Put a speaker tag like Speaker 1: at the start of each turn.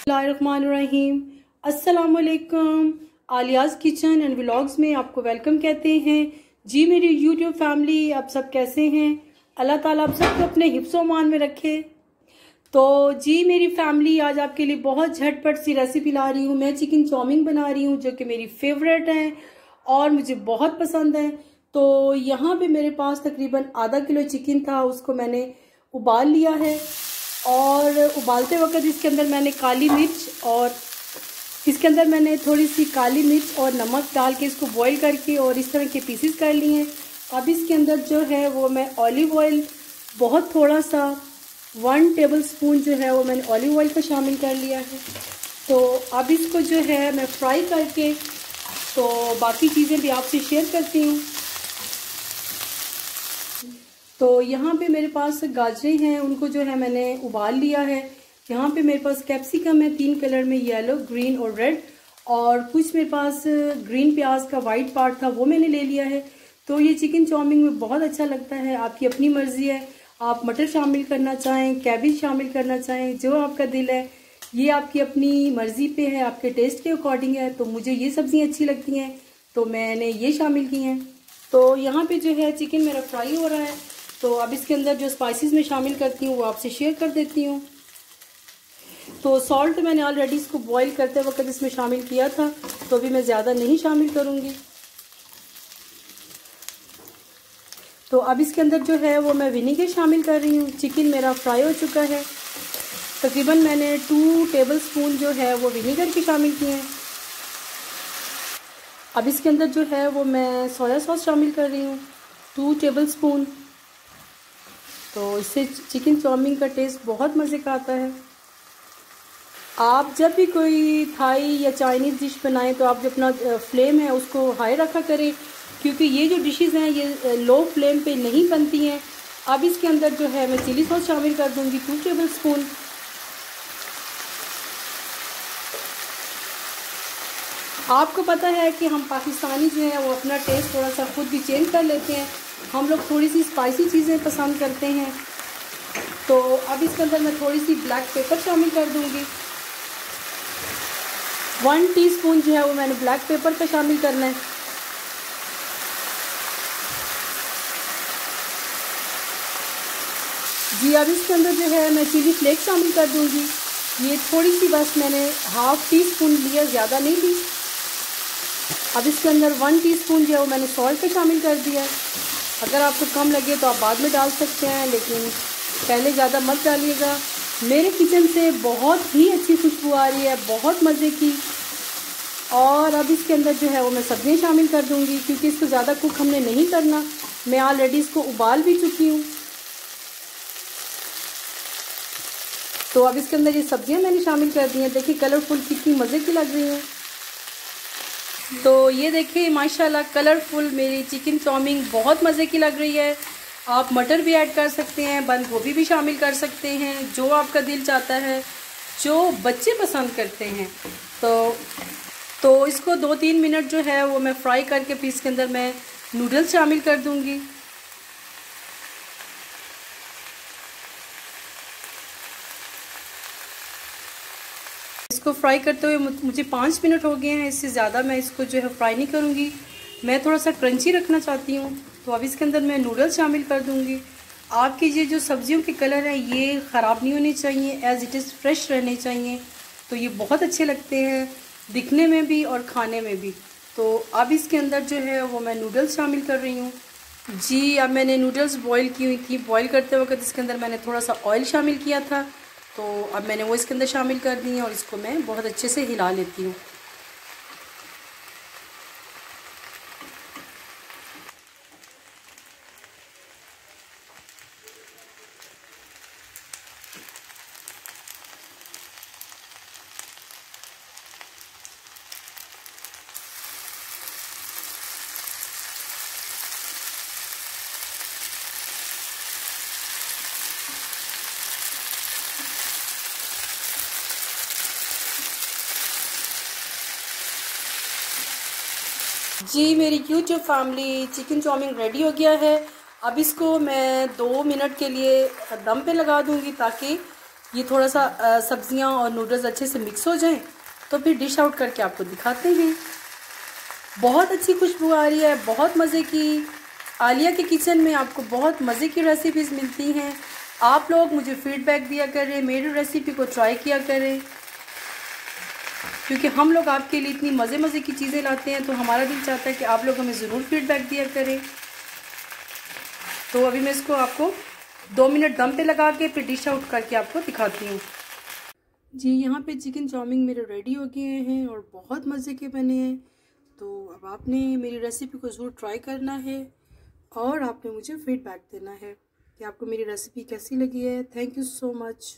Speaker 1: बिस्मिल्लाहिर्रहमानिर्रहीम। अस्सलाम वालेकुम। आलियाज़ किचन एंड व्लॉग्स में आपको वेलकम कहते हैं। जी मेरी यूट्यूब फैमिली, आप सब कैसे हैं? अल्लाह ताला आप सबको अपने हिफ्ज़ो मान में रखे। तो जी मेरी फैमिली, आज आपके लिए बहुत झटपट सी रेसिपी ला रही हूँ। मैं चिकन चाउमीन बना रही हूँ जो कि मेरी फेवरेट है और मुझे बहुत पसंद है। तो यहाँ पे मेरे पास तकरीबन आधा किलो चिकन था, उसको मैंने उबाल लिया है और उबालते वक्त इसके अंदर मैंने काली मिर्च और इसके अंदर मैंने थोड़ी सी काली मिर्च और नमक डाल के इसको बॉईल करके और इस तरह के पीसेस कर लिए हैं। अब इसके अंदर जो है वो मैं ऑलिव ऑयल बहुत थोड़ा सा 1 टेबल स्पून जो है वो मैंने ऑलिव ऑयल का शामिल कर लिया है। तो अब इसको जो है मैं फ्राई करके तो बाकी चीज़ें भी आपसे शेयर करती हूँ। तो यहाँ पे मेरे पास गाजरें हैं, उनको जो है मैंने उबाल लिया है। यहाँ पे मेरे पास कैप्सिकम है 3 कलर में, येलो, ग्रीन और रेड, और कुछ मेरे पास ग्रीन प्याज का वाइट पार्ट था वो मैंने ले लिया है। तो ये चिकन चाउमीन में बहुत अच्छा लगता है। आपकी अपनी मर्जी है, आप मटर शामिल करना चाहें, कैबेज शामिल करना चाहें, जो आपका दिल है, ये आपकी अपनी मर्जी पे है, आपके टेस्ट के अकॉर्डिंग है। तो मुझे ये सब्जियाँ अच्छी लगती हैं तो मैंने ये शामिल की हैं। तो यहाँ पे जो है चिकन मेरा फ्राई हो रहा है। तो अब इसके अंदर जो स्पाइसेस मैं शामिल करती हूँ वो आपसे शेयर कर देती हूँ। तो सॉल्ट मैंने ऑलरेडी इसको बॉईल करते वक्त इसमें शामिल किया था, तो अभी मैं ज़्यादा नहीं शामिल करूँगी। तो अब इसके अंदर जो है वो मैं विनेगर शामिल कर रही हूँ। चिकन मेरा फ्राई हो चुका है, तकरीबन मैंने 2 टेबल स्पून जो है वो विनेगर के शामिल किए हैं। अब इसके अंदर जो है वो मैं सोया सॉस शामिल कर रही हूँ 2 टेबल स्पून। तो इससे चिकन चाउमीन का टेस्ट बहुत मज़े का आता है। आप जब भी कोई थाई या चाइनीज़ डिश बनाएं तो आप जो अपना फ्लेम है उसको हाई रखा करें, क्योंकि ये जो डिशेस हैं ये लो फ्लेम पे नहीं बनती हैं। अब इसके अंदर जो है मैं चिली सॉस शामिल कर दूंगी 2 टेबल स्पून। आपको पता है कि हम पाकिस्तानी जो हैं वो अपना टेस्ट थोड़ा सा खुद भी चेंज कर लेते हैं। हम लोग थोड़ी सी स्पाइसी चीज़ें पसंद करते हैं। तो अब इसके अंदर मैं थोड़ी सी ब्लैक पेपर शामिल कर दूंगी। 1 टीस्पून जो है वो मैंने ब्लैक पेपर का शामिल करना है। जी अब इसके अंदर जो है मैं चिली फ्लेक्स शामिल कर दूंगी। ये थोड़ी सी बस मैंने ½ टीस्पून लिया, ज़्यादा नहीं ली। अब इसके अंदर 1 टीस्पून जो है वो मैंने सॉल्ट का शामिल कर दिया है। अगर आपको कम लगे तो आप बाद में डाल सकते हैं, लेकिन पहले ज़्यादा मत डालिएगा। मेरे किचन से बहुत ही अच्छी खुशबू आ रही है, बहुत मज़े की। और अब इसके अंदर जो है वो मैं सब्जियाँ शामिल कर दूंगी, क्योंकि इसको ज़्यादा कुक हमने नहीं करना। मैं ऑलरेडी इसको उबाल भी चुकी हूँ। तो अब इसके अंदर ये सब्जियाँ मैंने शामिल कर दी हैं। देखिए कलरफुल कितनी मज़े की लग रही हैं। तो ये देखिए माशाल्लाह कलरफुल मेरी चिकन चाउमीन बहुत मज़े की लग रही है। आप मटर भी ऐड कर सकते हैं, बंद गोभी भी शामिल कर सकते हैं, जो आपका दिल चाहता है, जो बच्चे पसंद करते हैं। तो इसको 2-3 मिनट जो है वो मैं फ्राई करके फिर इसके अंदर मैं नूडल्स शामिल कर दूंगी। इसको फ्राई करते हुए मुझे 5 मिनट हो गए हैं। इससे ज़्यादा मैं इसको जो है फ्राई नहीं करूँगी, मैं थोड़ा सा क्रंची रखना चाहती हूँ। तो अब इसके अंदर मैं नूडल्स शामिल कर दूँगी। आपके ये जो सब्जियों के कलर हैं ये ख़राब नहीं होने चाहिए, एज़ इट इज़ फ्रेश रहने चाहिए। तो ये बहुत अच्छे लगते हैं दिखने में भी और खाने में भी। तो अब इसके अंदर जो है वो मैं नूडल्स शामिल कर रही हूँ। जी अब मैंने नूडल्स बॉईल की हुई थी। बॉईल करते वक्त इसके अंदर मैंने थोड़ा सा ऑयल शामिल किया था, तो अब मैंने वो इसके अंदर शामिल कर दी है और इसको मैं बहुत अच्छे से हिला लेती हूँ। जी मेरी YouTube family, chicken chow mein ready हो गया है। अब इसको मैं 2 मिनट के लिए दम पे लगा दूंगी ताकि ये थोड़ा सा सब्जियां और नूडल्स अच्छे से मिक्स हो जाएं। तो फिर डिश आउट करके आपको दिखाते हैं। बहुत अच्छी खुशबू आ रही है, बहुत मज़े की। आलिया के किचन में आपको बहुत मज़े की रेसिपीज़ मिलती हैं। आप लोग मुझे फीडबैक दिया करें, मेरी रेसिपी को ट्राई किया करें, क्योंकि हम लोग आपके लिए इतनी मज़े की चीज़ें लाते हैं तो हमारा दिल चाहता है कि आप लोग हमें ज़रूर फीडबैक दिया करें। तो अभी मैं इसको आपको 2 मिनट दम पे लगा के फिर डिश आउट करके आपको दिखाती हूँ। जी यहाँ पे चिकन चाउमीन मेरे रेडी हो गए हैं और बहुत मज़े के बने हैं। तो अब आपने मेरी रेसिपी को ज़रूर ट्राई करना है और आपने मुझे फीडबैक देना है कि आपको मेरी रेसिपी कैसी लगी है। Thank you so much.